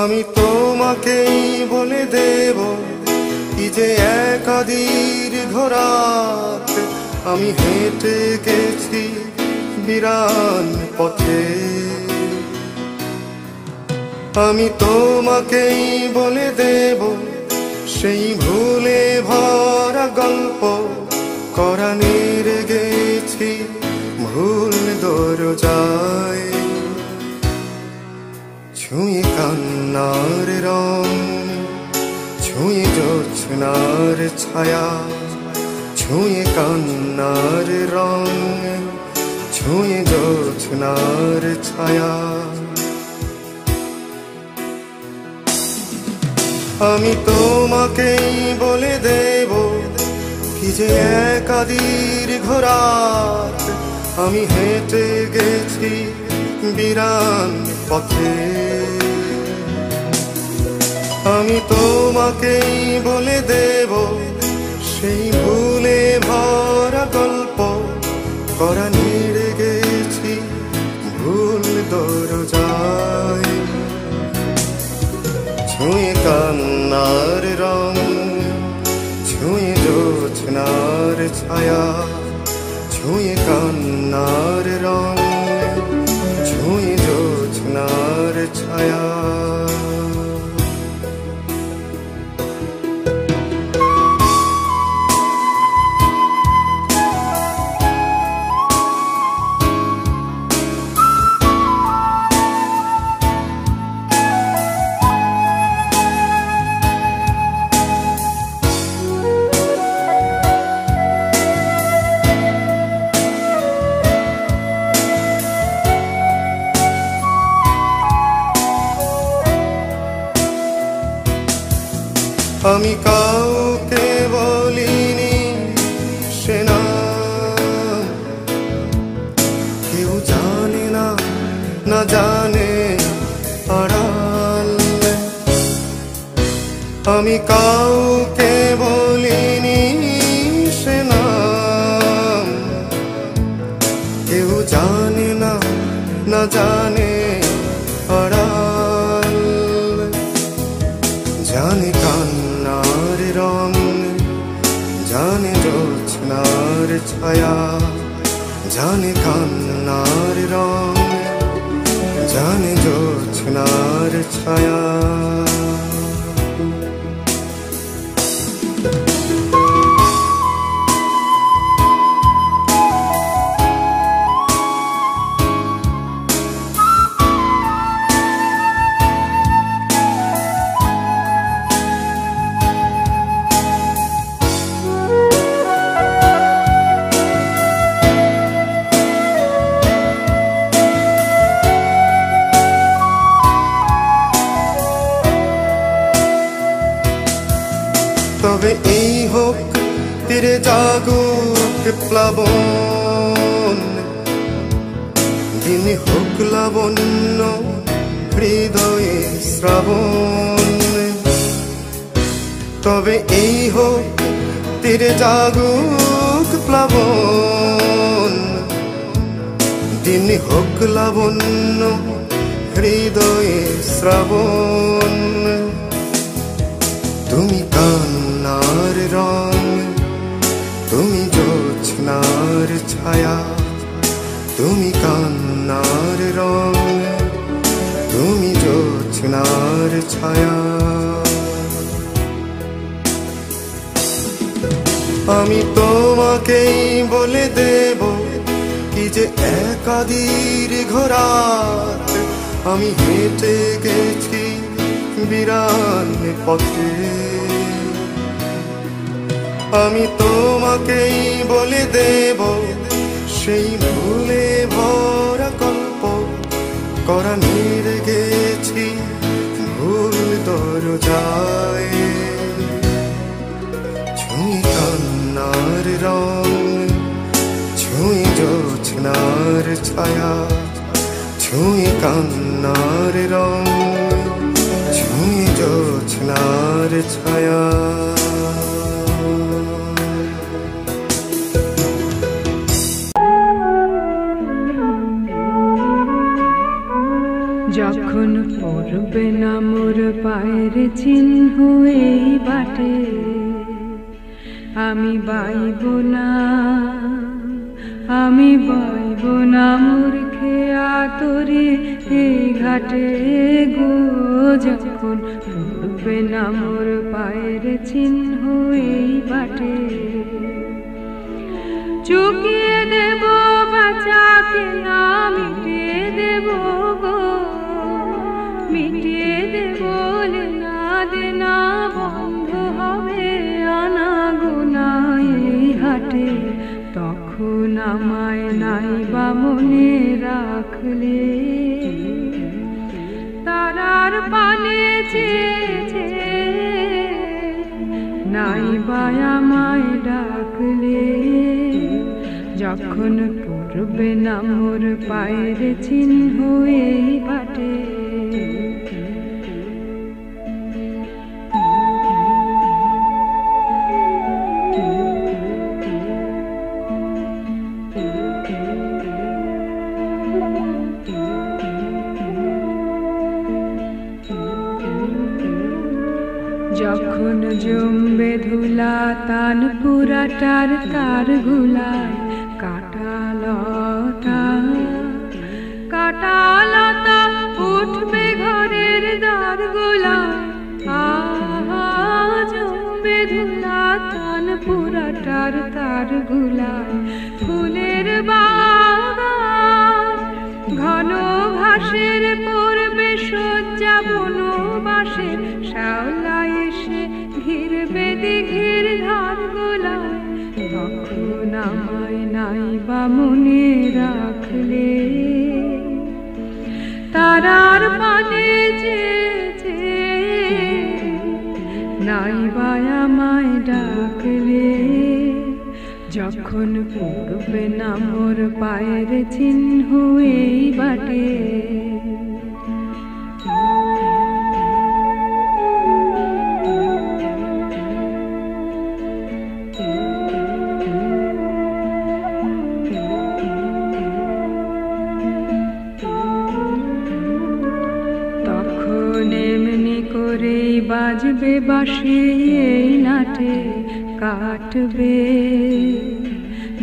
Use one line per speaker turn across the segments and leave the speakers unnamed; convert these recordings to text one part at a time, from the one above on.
আমি তোমাকেই বলে দেব কি যে একাদির ঘোরাত আমি হেঁটে গেছি বিরান পথে। আমি তোমাকেই বলে দেব সেই ভুলে ভরা গল্প কোরানের গেছি ভুল দরজায়। ছুঁয়ে কান্নার রং, ছুঁয়ে জোছনার ছায়া, ছুঁয়ে কান্নার রং, ছুঁয়ে জোছনার ছায়া। আমি তোমাকেই বলে দেব কি যে একাদির ঘোরাত আমি হেঁটে গেছি বিরান পথে। আমি তোমাকেই বলে দেব সেই ভুলে ভরা গল্প কোরানের গেছি ভুল দরজায়। ছুঁয়ে কান্নার রং, ছুঁয়ে জোছনার ছায়া, ছুঁয়ে কান্নার রং, ছুঁয়ে জোছনার ছায়া। আমি কাউকে বলিনি সে নাম, কেউ জানে না, না জানে আড়াল। আমি কাউকে বলিনি সে নাম, কেউ জানে না, না জানে আড়াল। জানে কান্নার রং, জানে জোছনার ছায়া, জানে কান্নার রং, জানে জোছনার ছায়া। তবে এই হোক তীরে জাগুক প্লাবন, দিনে হোক লাবণ্য হৃদয়ে শ্রাবণ। তবে এই হোক তীরে জাগুক প্লাবন, দিনে হোক লাবণ্য হৃদয়ে শ্রাবণ। তুমি কান্নার রং, তুমি জোছনার ছায়া, তুমি কান্নার রং, তুমি জোছনার ছায়া। আমি তোমাকেই বলে দেব কি যে একাদির ঘোরাত আমি হেঁটে গেছি বিরান পথে। আমি তোমাকেই বলে দেব সেই ভুলে ভরা গল্প কোরানের গেছি ভুল দরজায়। ছুঁয়ে কান্নার রং, ছুঁয়ে জোছনার ছায়া, ছুঁয়ে কান্নার রং, ছুঁয়ে জোছনার ছায়া।
যখন পড়বে না মোর পায়ের চিহ্ন এই বাটে, আমি বাইব না, আমি বাইব না মোর খেয়া তোরে এই ঘাটে গো। যখন পড়বে না মোর পায়ের চিহ্ন এই বাটে, চুকিয়ে দেব বাঁচাকে না মিটিয়ে দেব গো, মিটিয়ে দেব না দেনা বন্ধ হবে আনা গোনা এই হাটে। তখন আমায় নাই বা মনে রাখলে, তারার পানে চেয়েছে নাই বা আমায় ডাকলে। যখন পড়বে না মোর পায়ের চিহ্ন এই বাটে, যখন জমবে ধুলা তান পুরাটার তার গুলায়, কাটালতা কাটালতা উঠবে ঘরের দ্বার গুলায়। আহা জমবে ধুলা তান পুরাটার তার গুলায়, ফুলের বাগান ঘন ঘাসের পড়বে শয্যা বনবাসের, শ্যাওলা এসে ঘিরবে দিঘির ধার গোলায়। তখন আমায় নাই বা মনে রাখলে, তারার পানে যেতে নাই বা আমায় ডাকলে। যখন পড়বে না মোর পায়ের চিহ্ন এই বাটে, তখন এমনি করেই বাজবে বাঁশি এই নাটে, কাটবে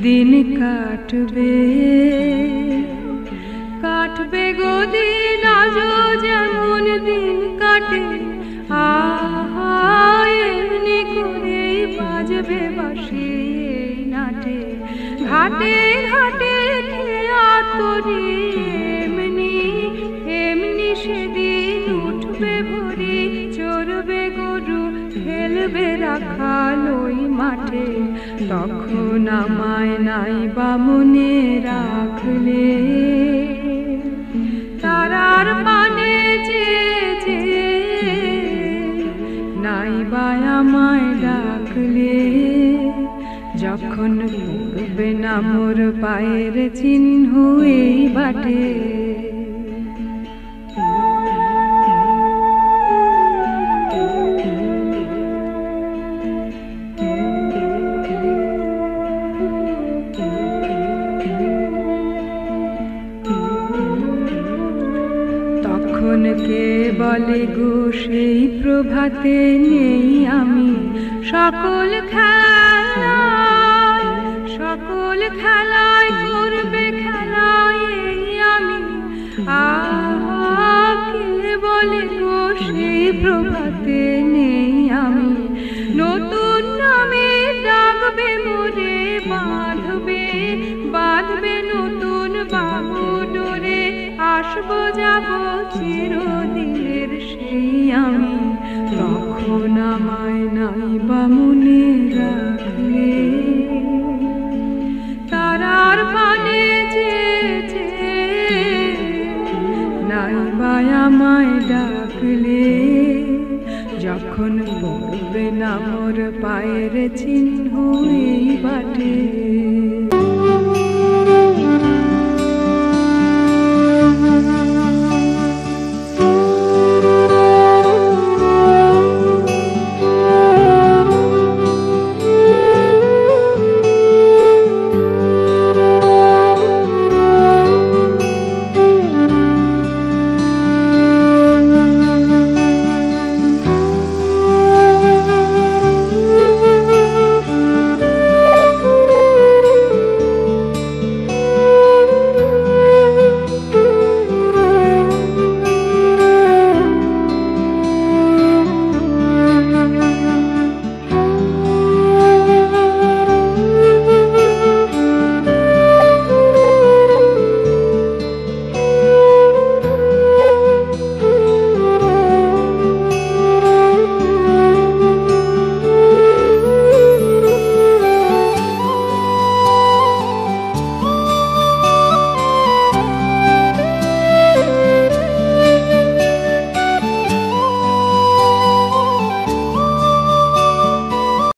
দিন কাটবে, কাটবে গো দিন আজও যেমন দিন কাটে। আহা এমনি করেই বাজবে বাঁশি এই নাটে, ঘাটে ঘাটে খেয়া তোরি এমনি এমনি সেদিন উঠবে ভরি, চড়বে গরু খেলবে রাখাল ওই মাঠে। তখন আমায় নাই বা মনে রাখলে, তারার পানে চেয়েছে নাই বা আমায় ডাকলে। যখন পড়বে না মোর পায়ের চিহ্ন এই বাটে, তখন কে বলে গো সেই প্রভাতে নেই আমি, সকল খেলায় সকল খেলায় করবে খেলায় এই আমি। আহা কে বলে গো সেই প্রভাতে নেই আমি, নতুন নামে ডাকবে মোরে, বাঁধবে বাঁধবে নতুন বাহু ডোরে, আসবো যাবো চিরদিনের সেই আমি। তখন আমায় নাই বা মনে রাখলে, তারার পানে যেতে নাই বা আমায় ডাকলে। যখন পড়বে না মোর পায়ের চিহ্ন এই বাটে।